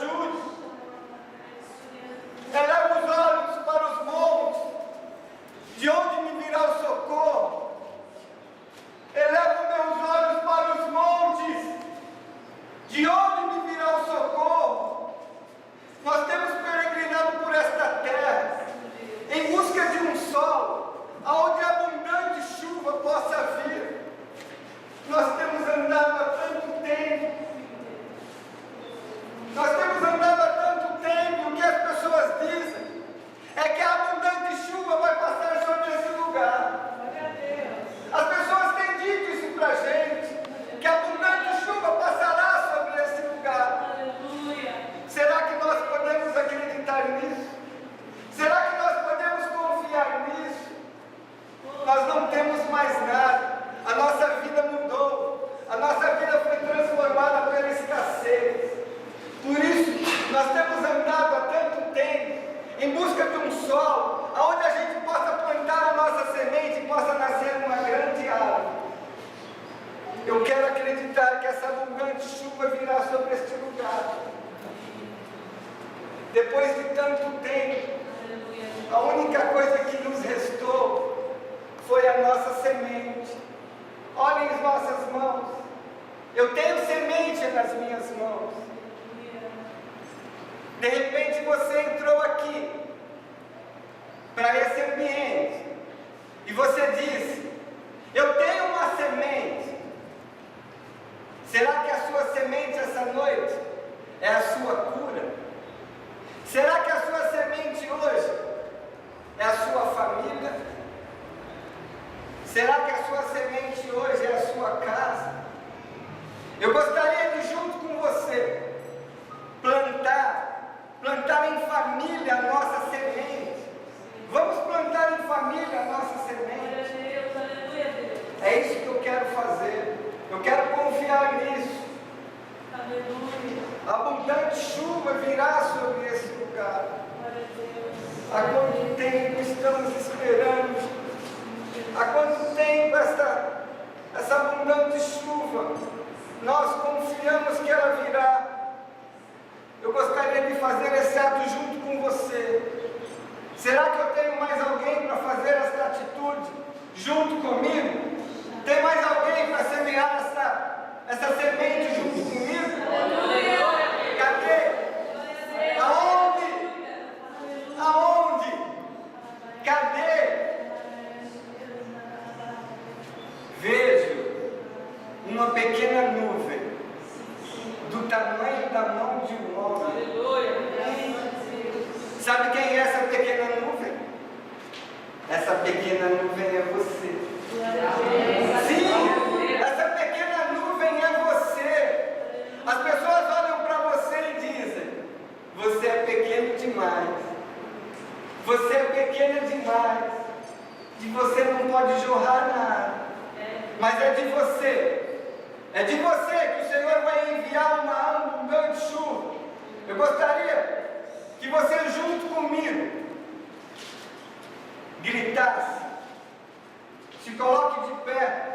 ajude. Eleva os olhos para os montes, de onde me virá o socorro? Eleva meus olhos para os montes, de onde me virá o socorro? Nós temos peregrinado por esta terra, em busca de um sol, aonde abundante chuva possa vir. Nós temos andado há tanto tempo, e o que as pessoas dizem é que a abundante chuva vai passar sobre esse lugar. As pessoas têm dito isso para a gente, que a abundante chuva passará sobre esse lugar. Será que nós podemos acreditar nisso? Será que nós podemos confiar nisso? Nós não temos mais nada, a nossa vida mudou, a nossa vida foi transformada pela escassez. Por isso, nós temos andado há tanto tempo em busca de um sol, onde a gente possa plantar a nossa semente e possa nascer uma grande árvore. Eu quero acreditar que essa abundante chuva virá sobre este lugar. Depois de tanto tempo, a única coisa que nos restou foi a nossa semente. Olhem as nossas mãos. Eu tenho semente nas minhas mãos. De repente você entrou aqui, para esse ambiente, e você disse: eu tenho uma semente. Será que a sua semente essa noite é a sua cura? Será que a sua semente hoje é a sua família? Será que a sua semente hoje é a sua casa? Eu gostaria de, junto com você, plantar em família a nossa semente. Vamos plantar em família a nossa semente. É isso que eu quero fazer. Eu quero confiar nisso. A abundante chuva virá sobre esse lugar. Há quanto tempo estamos esperando? Há quanto tempo essa abundante chuva? Nós confiamos que ela virá. Eu gostaria de fazer esse ato junto com você. Será que eu tenho mais alguém para fazer essa atitude junto comigo? Tem mais alguém para semear essa semente junto comigo? Cadê? Aonde? Aonde? Cadê? Vejo uma pequena nuvem do tamanho da mão de um homem. Sabe quem é essa pequena nuvem? Essa pequena nuvem é você. Sim, essa pequena nuvem é você. As pessoas olham para você e dizem: você é pequeno demais. Você é pequena demais. De você não pode jorrar nada. Mas é de você. É de você que o Senhor vai enviar uma abundante chuva. Eu gostaria que você, junto comigo, gritasse. Se coloque de pé.